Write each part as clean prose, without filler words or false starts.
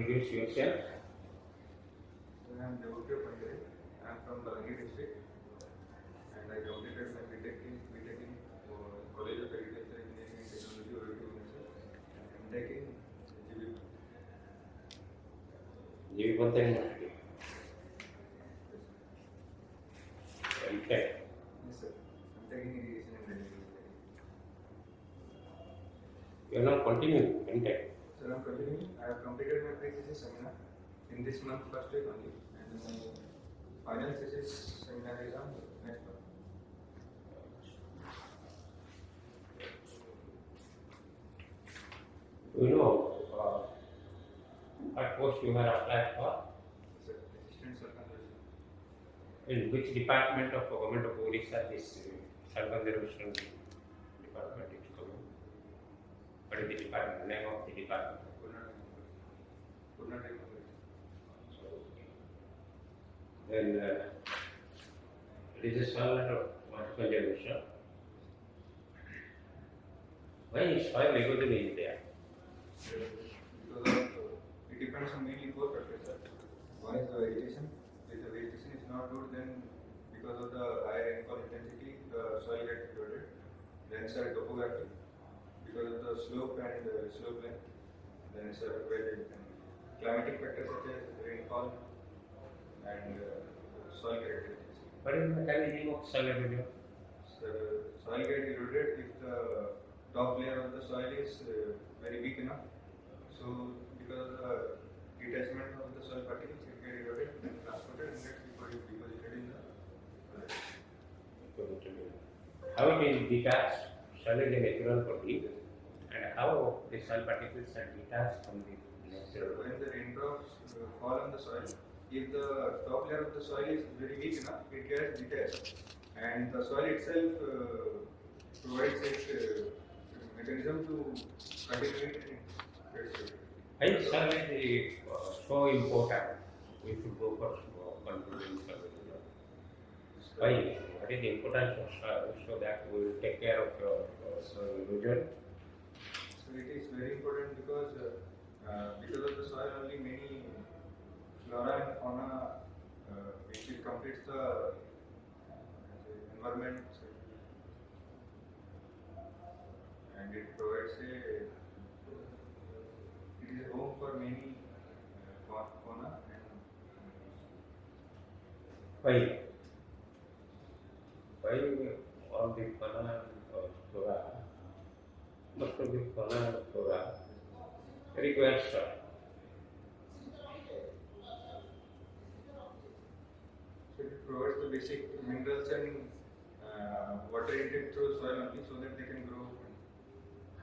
introduce yourself. I am DEBAPRIYA. I am from Vanik district, and I completed my BTech in College of Agriculture Engineering and Technology, University. I am taking University. Okay. Yes, sir. I am taking irrigation and drainage. You are not continuing MTech. Sir, I am continuing. I have completed my pre-thesis seminar in this month, first week only, and my final thesis seminar is on next month. You know what post you have applied for? Sir, assistant circumvention. In which department of government of Odisha this conservation department is coming? What is the department? Name of the department? So, then it is a soil of water conservation. Why is soil erosion is there? Because it depends on mainly four factors, sir. One is the vegetation. If the vegetation is not good, then because of the high rainfall intensity, the soil gets eroded. Then sir, topography. Because of the slope and slope length. Then sir, climatic factors such as rainfall and soil characteristics. What is the mechanism of soil erosion? So, soil gets eroded if the top layer of the soil is very weak enough. So, because of the detachment of the soil particles, it gets eroded and transported and gets deposited in the How it is detached? Soil is a natural body, and how the soil particles are detached from the natural body? when the raindrops fall on the soil, if the top layer of the soil is very weak enough, it gets detached, and the soil itself provides a mechanism to continue it. Why is soil is so important? We should go for controlling soil erosion. Why? What is the importance of soil so that we will take care of soil erosion? So it is very important because of the soil only many flora and fauna which it completes the environment and it provides it is a home for many fauna and Why? Why all the fauna and flora, most of the fauna and flora requires soil? so it provides the basic minerals and water intake through soil only so that they can grow.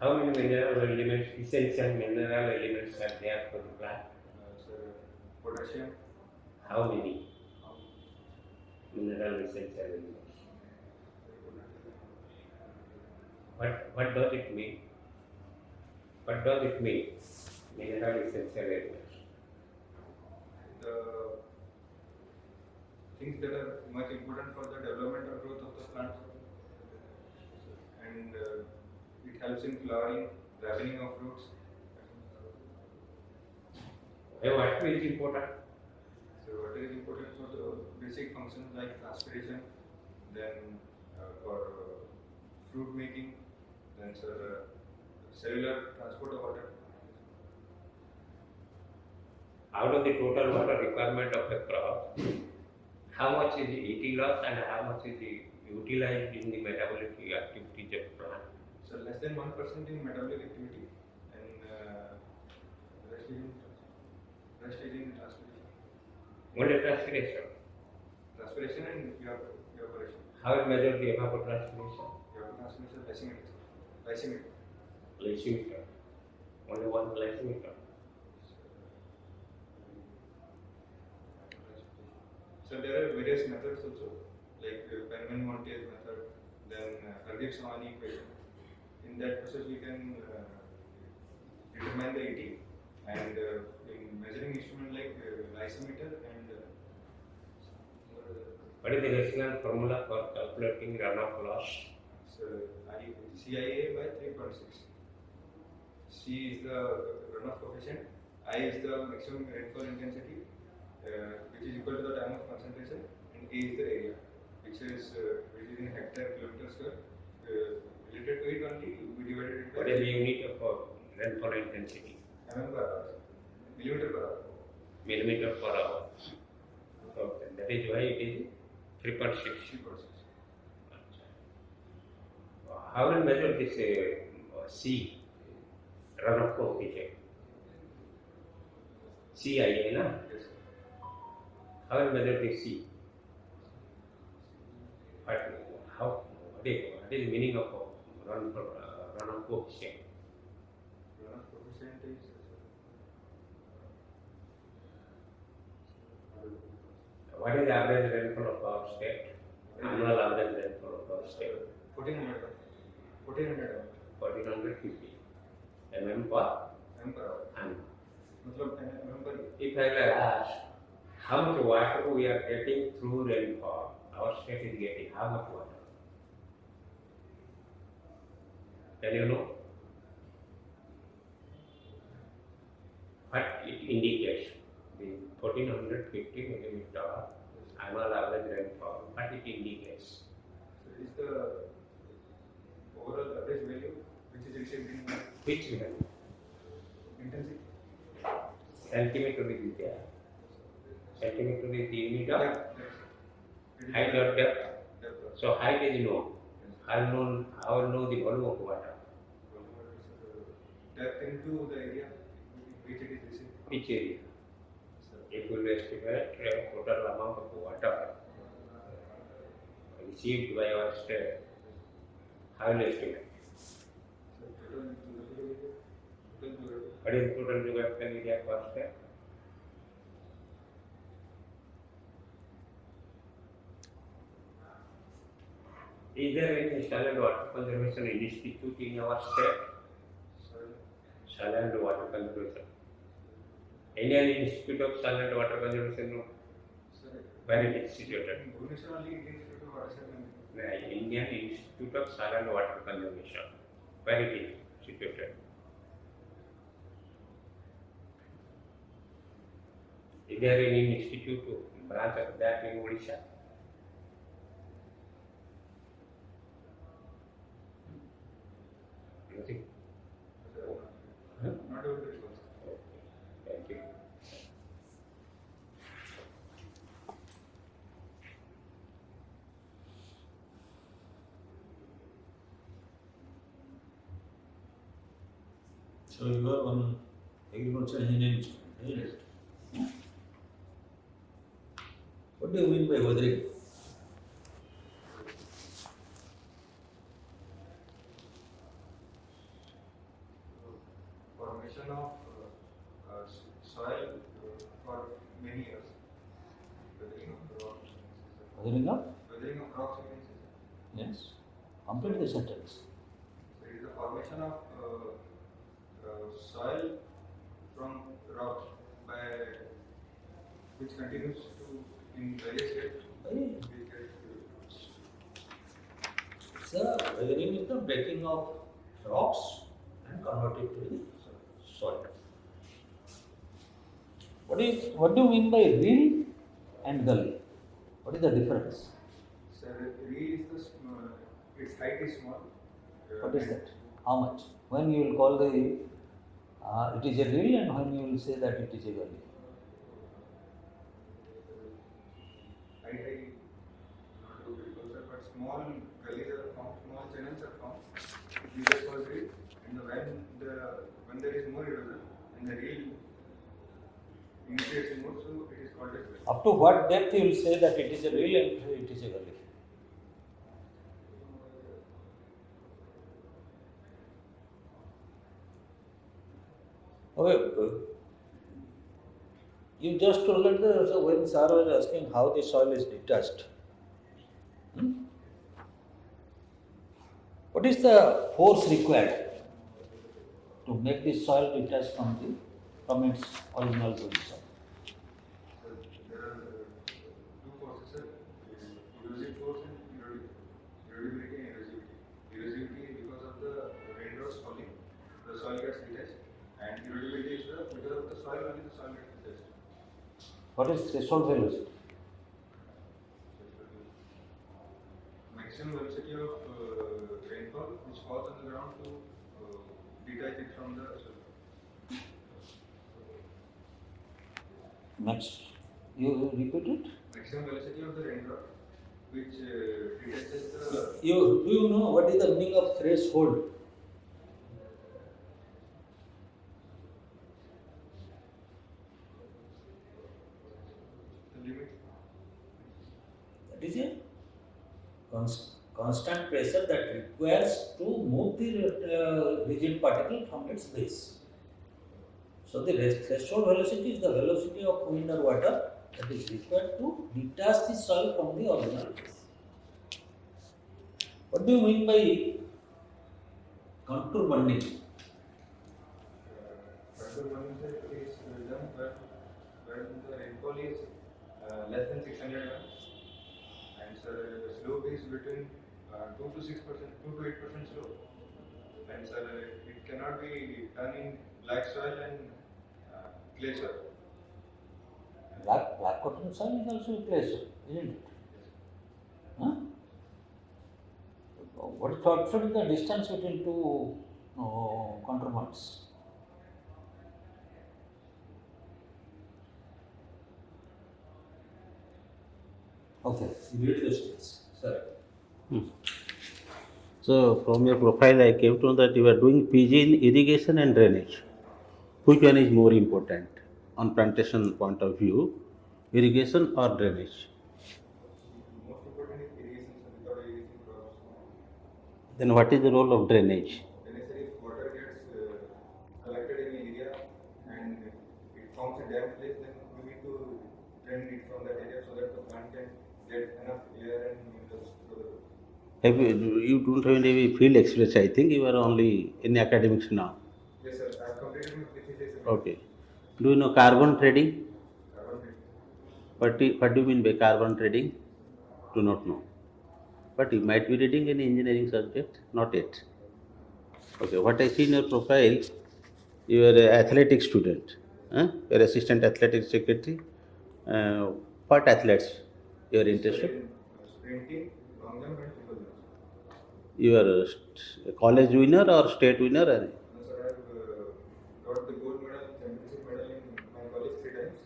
How many mineral elements, essential mineral elements are there for the plant? So potassium, How many mineral essential elements? What does it mean? What does it mean? Mineral essential elements. the things that are much important for the development or growth of the plant, and it helps in flowering, ripening of fruits. What is important? So what is important for the basic functions like transpiration, then for fruit making, then cellular transport of water. Out of the total water requirement of a crop, how much is eating loss and how much is utilized in the metabolic activities of plant? So less than 1% in metabolic activity, and rest is in transpiration. Only transpiration. Transpiration and evaporation. How is measured the evapotranspiration? Evapotranspiration lysimeter. Lysimeter. Only one lysimeter. So there are various methods also, like Penman-Montiel method, then Hardeep-Samani equation. In that process, we can determine the ET, and in measuring instrument like lysimeter and what is the rational formula for calculating runoff loss? so CIA by 3.6. C is the runoff coefficient I is the maximum rainfall intensity, which is equal to the time of concentration, and A is the area, which is in hectare kilometer square. Related to it only, we divided it by What is the unit of rainfall intensity? mm per hour, millimeter per hour. Millimeter per hour. Okay, that is why it is 3.6. 3%. How will measure this C runoff coefficient? CIA, na? Yes. How will measure this C? What is the meaning of runoff coefficient? Runoff coefficient is What is the average rainfall of our state? Annual average rainfall of our state? 1400 1450 mm per hour. annum. मतलब mm per year. If I will ask how much water we are getting through rainfall, our state is getting how much water? Can you know? What it indicates? The 1450 millimeter annual average rainfall, what it indicates? So it is the overall average value which is received in Which value? intensity. Centimeter is there. Centimeter is the unit of Depth. height or depth. Depth. So height is known. I will know the volume of water. Depth into the area which it is received. Which area? It will estimate total amount of water received by our state. How will estimate? So total What is the total geographical area per state? Is there any soil and water conservation institute in our state? Soil and water conservation. Indian Institute of Soil and Water Conservation, no? Where it is situated? Indian Institute of Soil and Water Conservation. Where it is situated? Is there any institute branch of that in Odisha? Nothing. Not over the Thank you. So you are one agriculture engineering student, isn't it? What do you mean by weathering? formation of soil for many years. Weathering of rocks. Weathering of? Weathering of rocks, you can say. Yes. Complete the sentence. So it is the formation of soil from rocks by which continues to in various states. So weathering is the breaking of rocks and converted to the soil. What do you mean by reel and gully? What is the difference? So reel is the its height is small. What is that? How much? When you will call the it is a reel and when you will say that it is a gully? I not to agriculture, but small gullies are found, small channels are found. These are called reel, and when there is more erosion and the reel initiates more, so it is called as gully. Up to what depth you will say that it is a reel and it is a gully? Okay. You just told that so when sir was asking how the soil is detached. What is the force required to make the soil detached from its original position? So there are two forces, sir. Erosive force and erodibility and erosivity. Erosivity is because of the raindrops falling, the soil gets detached, and erodibility is because of the soil What is threshold velocity? Maximum velocity of rainfall which falls on the ground to detach it from the soil. Next, you repeat it. Maximum velocity of the raindrop which detaches the. Do you know what is the meaning of threshold? The limit. That is a constant pressure that requires to move the rigid particle from its base. So the threshold velocity is the velocity of wind or water that is required to detach the soil from the original base. What do you mean by contour bunding? Contour bunding is done when the rainfall is less than 600 mm and the slope is between 2 to 6%, 2 to 8% slope. And it cannot be done in black soil and clay soil. Black cotton soil is also clay soil, isn't it? Huh? What should be the distance between two contour bunds? Okay, read the steps. Sir. So from your profile, I came to know that you are doing PG in irrigation and drainage. Which one is more important on plantation point of view, irrigation or drainage? Most important is irrigation, so without irrigation crops. Then what is the role of drainage? Then if water gets collected in an area and it forms a damp place, then we need to drain it from that area so that the plant can get enough air and minerals to the. You don't have any field experience, I think. You are only in academics now. Yes, sir. I have completed my thesis. Okay. Do you know carbon trading? Carbon trading. What do you mean by carbon trading? Do not know. But you might be reading any engineering subject, not yet. Okay, what I see in your profile, you are an athletic student. You are assistant athletic secretary. What athletes you are interested? Sprinting, long jump and triple jump. You are a college winner or state winner? No, sir, I have got the gold medal, championship medal in my college 3 times.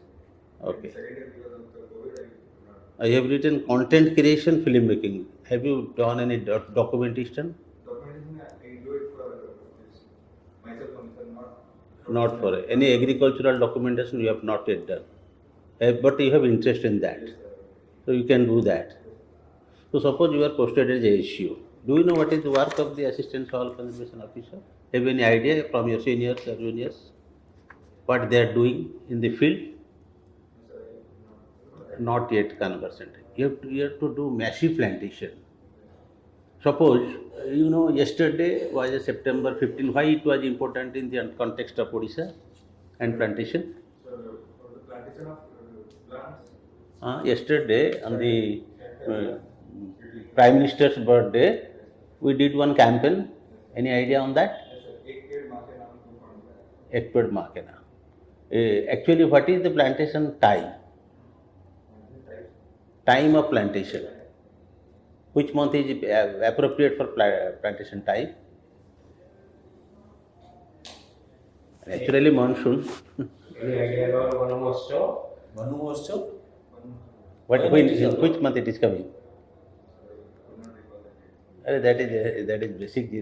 Okay. And second year because of the COVID, I have written content creation, filmmaking. Have you done any documentation? documentation I do it for this, myself only, sir, Not for any agricultural documentation. You have not yet done, but you have interest in that, Yes, sir. so you can do that. So suppose you are posted as ASCO. Do you know what is the work of the assistant soil conservation officer? Have you any idea from your seniors or juniors what they are doing in the field? Not yet conversant. You have to do massive plantation. Suppose, yesterday was a September 15. Why it was important in the context of Odisha and plantation? So for the plantation of plants. Yesterday on the Prime Minister's birthday, we did one campaign. Any idea on that? Yes, sir. Ek ped maa ke naam tu pond. Ek ped maa ke naam. Actually, what is the plantation time? Time of plantation. Which month is appropriate for plantation time? Naturally, monsoon. Any idea about Manu Moscow? Manu Moscow? Which month it is coming? That is basic.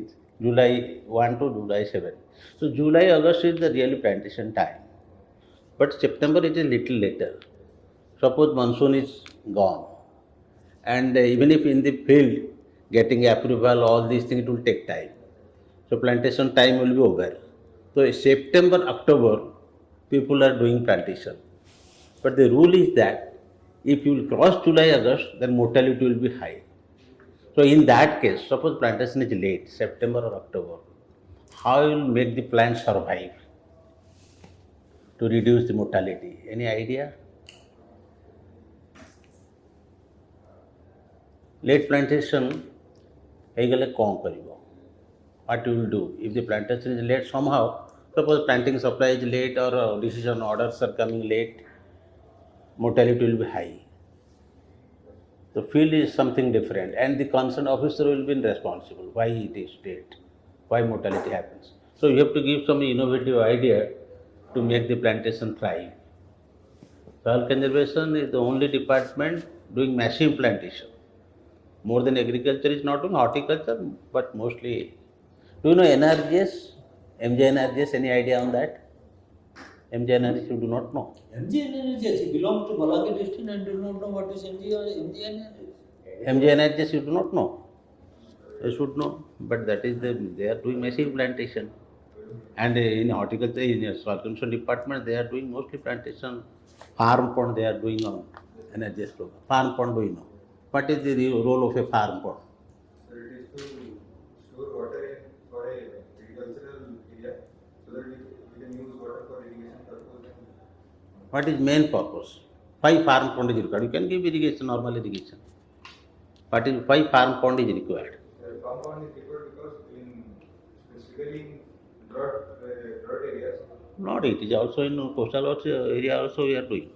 July 1 to July 7. So July, August is the real plantation time. But September is a little later. Suppose monsoon is gone. And even if in the field, getting approval, all these things, it will take time. So plantation time will be over. So September, October, people are doing plantation. But the rule is that if you will cross July, August, then mortality will be high. So in that case, suppose plantation is late, September or October, how you will make the plant survive to reduce the mortality? Any idea? Late plantation, what you will do? If the plantation is late somehow, suppose planting supply is late or decision orders are coming late, mortality will be high. The field is something different, and the concerned officer will be responsible. Why it is late? Why mortality happens? So you have to give some innovative idea to make the plantation thrive. Soil conservation is the only department doing massive plantation. More than agriculture is not doing horticulture, but mostly. Do you know NRGS? MJ any idea on that? MJ you do not know. MGNRGS, he belongs to Balangir district and do not know what is MGNRGS. MJ you do not know. You should know, but that is they are doing massive plantation. And in horticulture, in the soil conservation department, they are doing mostly plantation. Farm pond they are doing on NRGS program. Farm pond do you know? What is the role of a farm pond? So it is to store water for a agricultural area so that we can use water for irrigation purpose. What is main purpose? Why farm pond is required? You can give irrigation, normal irrigation. Why farm pond is required? The compound is required because specifically in drought areas. Not it is also in coastal area also we are doing.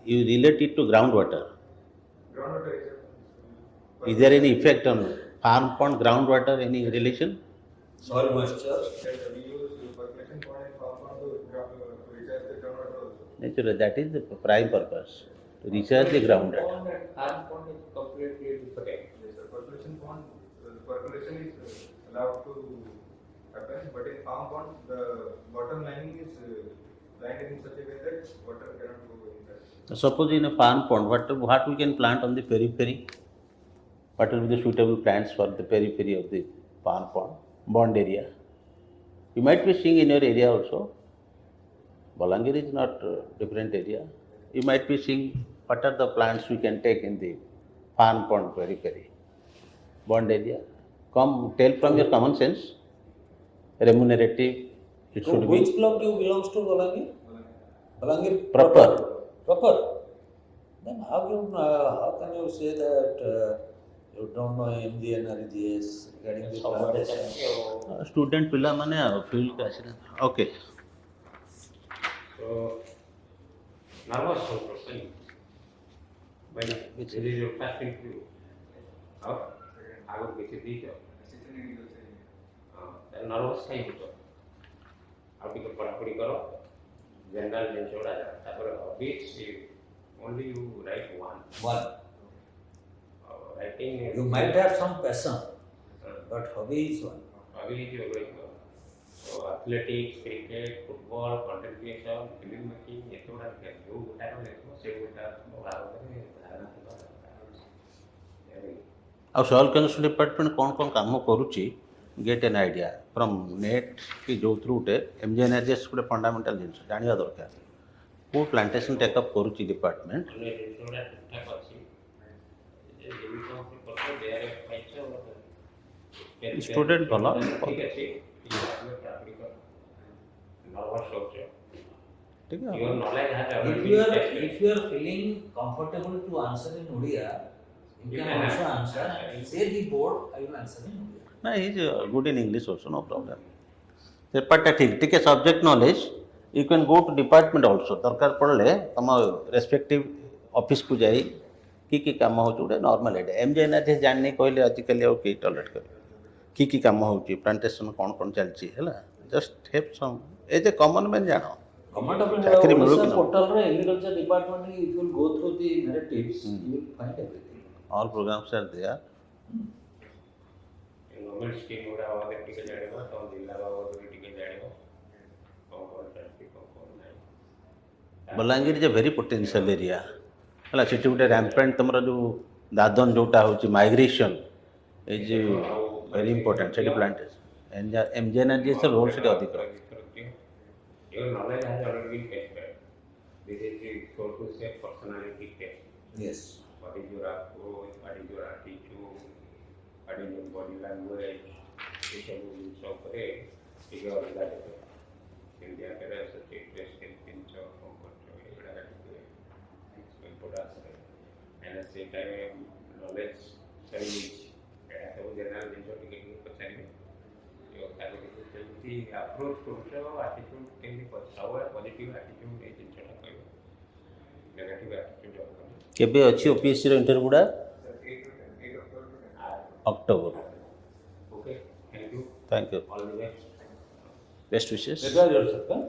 You relate it to groundwater. Groundwater Is there any effect on farm pond, groundwater, any relation? Soil moisture. we use percolation pond and farm pond to recharge the groundwater also. Naturally, that is the prime purpose, to recharge the groundwater. Pond and farm pond is completely different. Yes, sir. Percolation pond, percolation is allowed to happen, but in farm pond, the bottom lining is lined in such a way that water cannot go inside. Suppose in a farm pond, what we can plant on the periphery? What will be the suitable plants for the periphery of the farm pond, bond area? You might be seeing in your area also. Balangir is not a different area. You might be seeing what are the plants we can take in the farm pond periphery, bond area. Come tell from your common sense. Remunerative, it So should which be block you belongs to Balangir? Balangir proper. Proper. Then how can you say that you don't know MGNRGS regarding this plantation? Student pila mane field ka asina. Okay. So, nervous person, when Which it is your first interview, आगो किसी दी जाओ, Assistant agriculture engineer. nervous नहीं हो जाओ, आप इधर पढ़ाई करो, general में छोड़ा जाए, तापर hobbies only you write one, One. writing. You might have some passion, but hobby is one. Hobby is your like so athletics, cricket, football, content creation, film making, ये तो ना क्या जो उठाए ना देखो से उठा वो आगे ने धारणा की बात है। ଆଉ ସଏଲ୍ କନଜର୍ଭେସନ୍ ଡିପାର୍ଟମେଣ୍ଟ କ'ଣ କ'ଣ କାମ କରୁଛି get an idea from net କି ଯେଉଁଥିରୁ ଗୋଟେ MGNRGS ଗୋଟେ ଫଣ୍ଡାମେଣ୍ଟାଲ ଜିନିଷ ଜାଣିବା ଦରକାର କେଉଁ ପ୍ଲାଣ୍ଟେସନ୍ ଟେକଅପ୍ କରୁଛି ଡିପାର୍ଟମେଣ୍ଟ अन्य जिनिसों ठीक ठाक अच्छी ये जीविका के पक्ष देयर फाइट से Student ଭଲ। ठीक है ठीक है प्राप्ति कर नर्वस सोच ठीक है your knowledge has If already you are been tested. if you are feeling comfortable to answer in Odia, you can also answer and say the board I will answer in Odia. ନା is good in English also no problem ସେ ପାର୍ଟଟା ଠିକ୍ ଟିକେ subject knowledge you can go to department also ଦରକାର ପଡ଼ିଲେ ତମ ରେସ୍ପେକ୍ଟିଭ ଅଫିସକୁ ଯାଇ କି କାମ ହେଉଛି ଗୋଟେ ନର୍ମାଲ ଏଇଟା MGNRGS ଜାଣିନି କହିଲେ ଆଜିକାଲି ଆଉ କେହି ଟଲରେଟ୍ କରିବେ କି କାମ ହେଉଛି ପ୍ଲାଣ୍ଟେସନ୍ କ'ଣ ଚାଲିଛି ହେଲା just have SUM age a common man ଜାଣ Government of ଚାକିରି India ମିଳୁ କି Odisha ନ portal ରେ agriculture department if you will go through the narratives, you will find everything. All programs are there government scheme गुड़ा आवाज टिके जानिबो तो जिला बाबा भी टिके जानिबो कौन ट्रैफिक कौन नहीं Balangir is a very potential area है सेठी गोटे रैम्पेंट तुम जो दादन जोटा हूँ माइग्रेशन इज वेरी इंपोर्टेंट से प्लांटेशन MGNRGS रोल से अधिक your knowledge has already been tested. This is the so to say personality test. Yes. What is your approach? What is your attitude? What is your body language? ये सब जिनिଷ ଉପରେ ଟିକେ ଅଲଗା ଦେବେ କେମିତି ଆକାରରେ ଆସୁଛି ଟ୍ରେସ୍ କେମିତି ଜିନିଷ କ'ଣ କରୁଛ ଏଗୁଡ଼ାକ ଟିକେ ଇମ୍ପୋର୍ଟାନ୍ସ କାହିଁକିନା ସେ ଟାଇମ୍ ନଲେଜ୍ ସରିଯାଇଛି ଏଇଟା ସବୁ ଜେନେରାଲ ଜିନିଷ ଟିକେ ଟିକେ ପଚାରିବେ ଏ କଥା ଟିକେ ଯେମିତି ଆପ୍ରୋଚ୍ କରୁଛ ଆଟିଟ୍ୟୁଡ଼ କେମିତି ସବୁବେଳେ ପଜିଟିଭ୍ ଆଟିଟ୍ୟୁଡ଼ ଏଇ ଜିନିଷଟା କହିବ ନେଗେଟିଭ୍ ଆଟିଟ୍ୟୁଡ଼ ହେବନି କେବେ ଅଛି ଓପିଏସ୍ସିର ଇଣ୍ଟରଭ୍ୟୁ ଗୁଡ଼ା? Sir, 8 October to 10. October. Okay thank you thank you, all the best best wishes. Congratulations, sir.